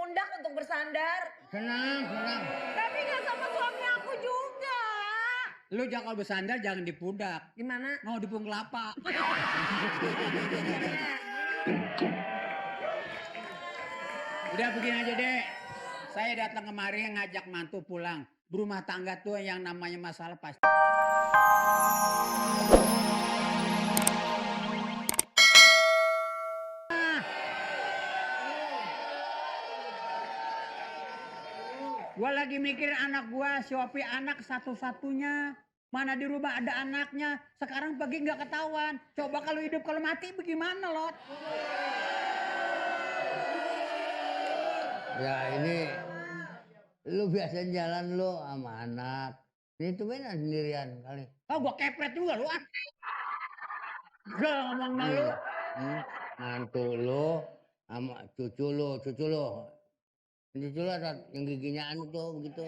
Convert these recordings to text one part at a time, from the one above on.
pundak untuk bersandar. Senang. Tapi nggak sama suami aku juga. Lu jangan kalau bersandar jangan di pundak. Gimana? Mau di punggung kelapa. Udah begini aja deh. Saya datang kemari ngajak mantu pulang. Berumah tangga tuh yang namanya masalah pasti. Gua lagi mikir anak gua, si Opi anak satu-satunya. Mana di rumah ada anaknya. Sekarang pergi nggak ketahuan. Coba kalau hidup kalau mati bagaimana, Lot? Ya ini lu biasa jalan lu sama anak. Ini tuh benar sendirian kali. Oh, gua kepret juga lu. Gak ngomong sama lu. Mantu lu sama cucu lu. Cucu lu ada yang giginya anu tuh begitu.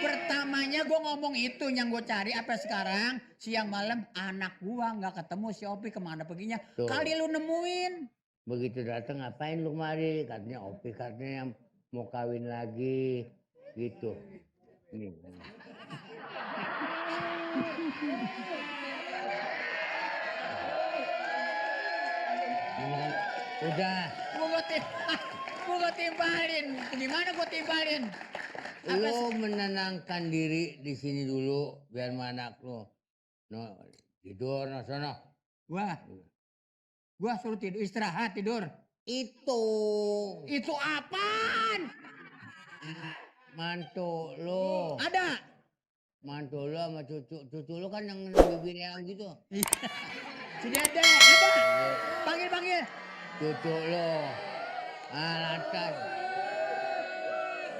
Pertamanya gua ngomong itu yang gua cari apa sekarang siang malam anak gua nggak ketemu si Opi kemana perginya. Tuh. Kali lu nemuin. Begitu datang ngapain lu kemari? Katanya Opi katanya mau kawin lagi gitu. Ini. Udah. Gua timbalin. Gimana gua timbalin? Lu menenangkan diri di sini dulu biar anak lu. No, tidur no sono. Gua suruh tidur istirahat tidur. Itu apaan? Mantu lu. Ada. Mantu lu sama cucu lu kan yang bibirnya gitu. Si Dede ada. Panggil. Cucu lu. Lantas.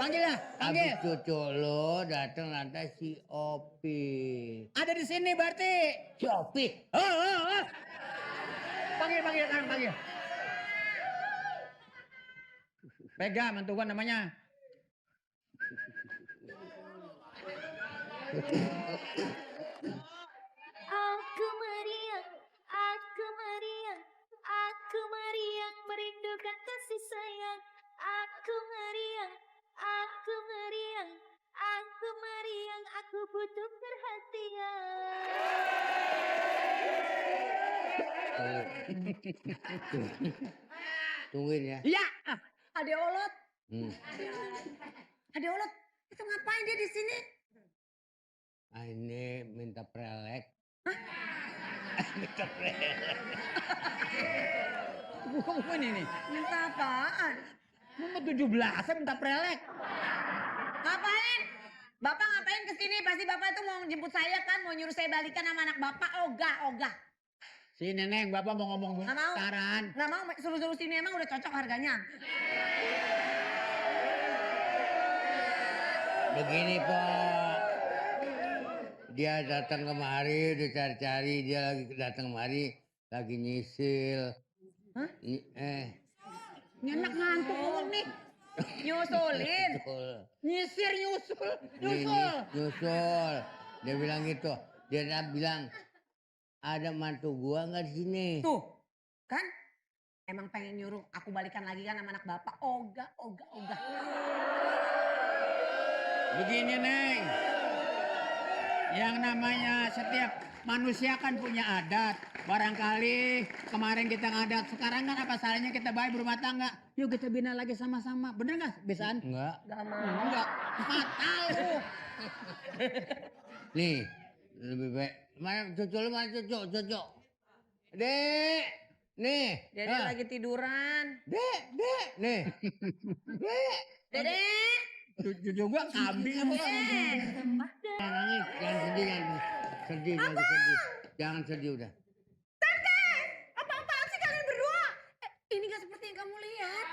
Panggil. Habis cucu lu datang lantas si Opi. Ada di sini berarti. Si Opi. Oh. Panggil sekarang panggil. Pegang mantu gua namanya. Aku meriang merindukan kasih sayang. Aku meriang, aku butuh perhatian. Tungguin ya. Iya. Ade Olot. Ade Olot, itu ngapain dia di sini? Ini minta prelek. Bukan ini. Minta apaan? Mau 17 minta prelek. Ngapain? Bapak ngapain kesini? Pasti bapak tuh mau jemput saya kan, mau nyuruh saya balikan sama anak bapak. Ogah. Si Neneng, bapak mau ngomong Nggak mau. saran. Nggak mau, suruh sini emang udah cocok harganya. Begini Pak. Dia datang kemari, udah cari-cari, dia lagi datang kemari, lagi nyisil. Hah? Ini anak ngantuk ngomong nih. Nyusulin. Nyisir nyusul. Nyusul. Dia bilang gitu. Dia bilang ada mantu gua nggak di sini. Tuh, kan? Emang pengen nyuruh aku balikan lagi kan sama anak bapak. Ogah. Begini Neng. Yang namanya setiap manusia kan punya adat. Barangkali kemarin kita ngadat, sekarang kan apa salahnya kita baik berumah tangga. Yuk kita bina lagi sama-sama. Bener gak bisaan? Enggak. Enggak. Fatal tuh. Nih, lebih baik. Mana cucu lu, mana cucu? Dek, nih. Dede lagi tiduran. Dek, nih. Dek. Dede. Cucu gua kambing apa? Jangan sedih. Jangan sedih udah. Tante, apa-apaan sih kalian berdua? Ini gak seperti yang kamu lihat.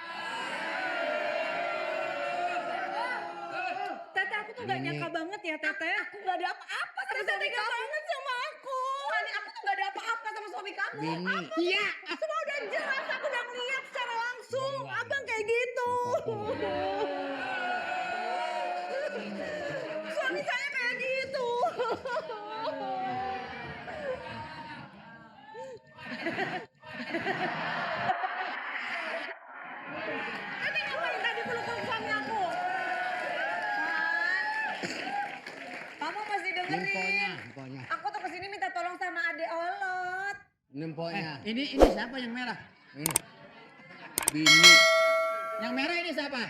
Tete, aku tuh gak nyangka banget ya Tete. Aku gak ada apa-apa sama Tete suami tega kamu. banget sama aku. Hani, aku tuh gak ada apa-apa sama suami kamu. Bini. Iya. Semua udah jelas, aku udah ngeliat secara langsung. Abang kayak gitu. Suami saya kayak gitu. Nimponya, dengerin. nimponya. Aku tuh kesini minta tolong sama Ade Olot. Nimponya. Ini siapa yang merah? Ini. Bini. Yang merah ini siapa?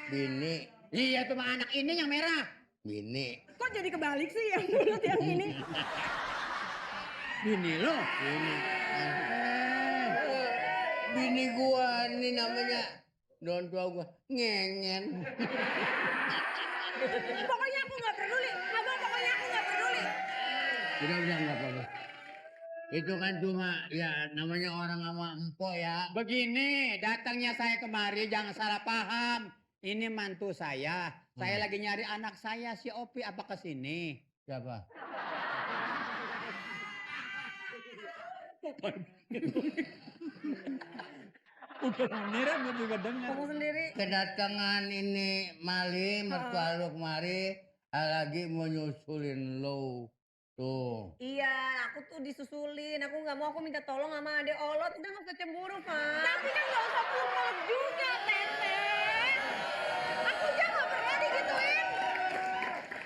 Bini. Iya tuh mah anak ini yang merah. Bini. Kok jadi kebalik sih yang mulut yang ini? Bini lo. Bini. Eh, Bini gua ini namanya don tua gua ngengen. Pokoknya aku nggak peduli. Abang pokoknya aku nggak peduli. Udah nggak apa-apa. Itu kan cuma ya namanya orang sama empok ya. Begini, datangnya saya kemari jangan salah paham. Ini mantu saya. Saya lagi nyari anak saya si Opi apa ke sini? Siapa? Udah beneran gue juga dengar. Kamu sendiri. Kedatangan ini Mali mertua lu kemari lagi mau nyusulin lo. Tuh. Iya, aku tuh disusulin. Aku nggak mau, aku minta tolong sama Ade Olot. Udah nggak usah cemburu, Pak. Tapi kan nggak usah pukul juga, Teteh. Aku aja nggak pernah digituin.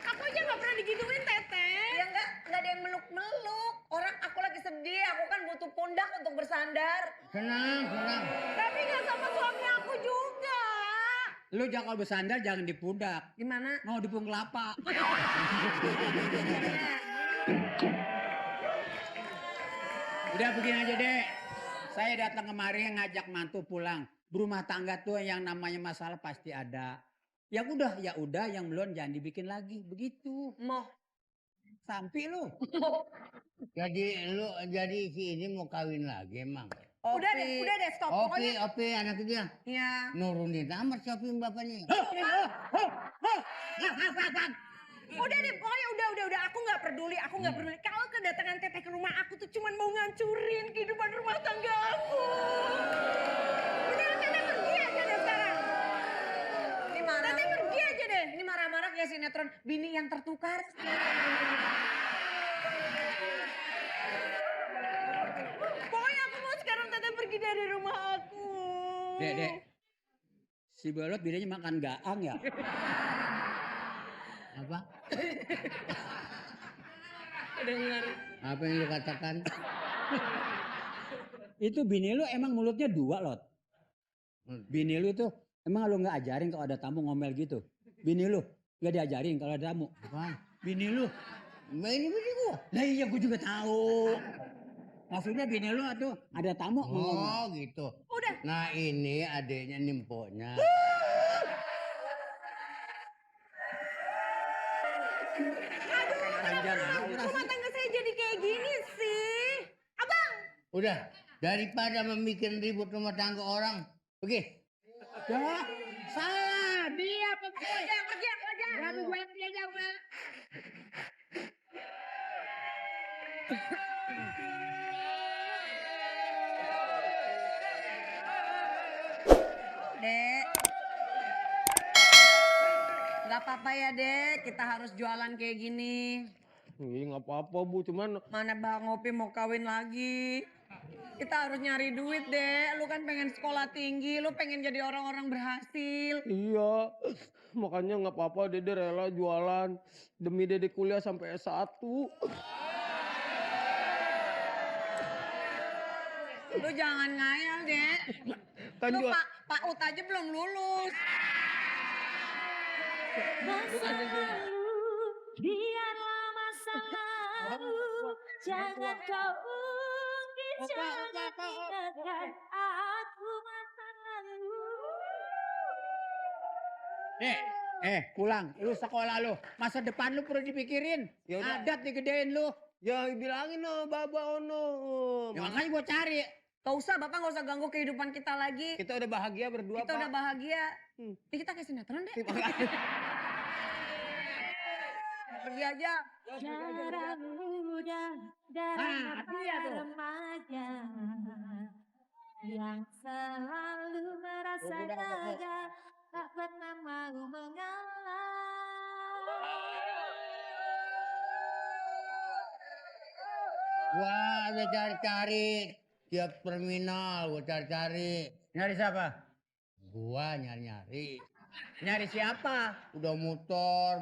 Aku aja nggak pernah digituin, Teteh. Ya nggak ada yang meluk-meluk. Orang aku lagi sedih, aku kan butuh pundak untuk bersandar. Senang, senang. Tapi nggak sama suami aku juga. Lu jangan kalau bersandar jangan di pundak. Gimana? Mau di punggung kelapa. Udah begini aja deh. Saya datang kemari ngajak mantu pulang. Berumah tangga tuh yang namanya masalah pasti ada. Ya udah yang belum jangan dibikin lagi. Begitu. Mau. Sampai lu. Jadi si ini mau kawin lagi emang. Udah deh, stop. Opi, Pokoknya Opi anak dia Iya. nurunin amat siapin bapaknya. udah deh, pokoknya udah. Aku nggak peduli. Kalau kedatangan Teteh ke rumah aku tuh cuman mau ngancurin kehidupan rumah tangga aku. Udah, Teteh pergi aja deh sekarang. Ini marah. Teteh pergi aja deh. Ini marah-marah kayak sinetron Bini yang Tertukar. Pokoknya aku mau sekarang Teteh pergi dari rumah aku. Dek. Si Bolot bedanya makan gaang ya. Apa? Dengar. Apa yang lu katakan? Itu bini lu emang mulutnya dua, Lot. Bini lu tuh emang lu nggak ajarin kalau ada tamu ngomel gitu. Bini lu nggak diajarin kalau ada tamu. Apaan? Bini lu. Ini bini gua. Lah iya gue juga tahu. Maksudnya bini lu tuh ada tamu mau ngomel. Oh gitu. Udah. Nah ini adiknya nimpoknya. Panjang. Rumah tangga saya jadi kayak gini sih. Abang. Udah, daripada membuat ribut rumah tangga orang, pergi. Dah, salah. Dia Kerja. Berapa gue yang dia jawab? Dek. Gak apa-apa ya, Dek. Kita harus jualan kayak gini. Iya nggak apa-apa Bu, cuman Mana Bang Opi mau kawin lagi. Kita harus nyari duit, Dek. Lu kan pengen sekolah tinggi, lu pengen jadi orang-orang berhasil. iya makanya nggak apa-apa Dede rela jualan demi Dede kuliah sampai S1. Lu jangan ngayal, Dek. Kan Lu jual Pak Ut aja belum lulus. Biarlah masa lalu, jangan kau ungkit, jangan ingatkan aku masa lalu. Pulang. Lu sekolah lu. Masa depan lu perlu dipikirin. Ya udah. Adat digedein lu. ya bilangin no Baba Ono. Ya, makanya gue cari. Gak usah, Bapak gak usah ganggu kehidupan kita lagi. Kita udah bahagia berdua Kita Pak. udah bahagia. Hmm. Nih, kita kayak sinetron, Dek. Makanya. Pergi aja. Cara muda dan iya tuh. remaja yang selalu merasa gagal, tak pernah mau mengalah. Wah, udah cari-cari tiap terminal, gua cari-cari. Nyari siapa? Gua nyari-nyari. Nyari siapa? Udah motor.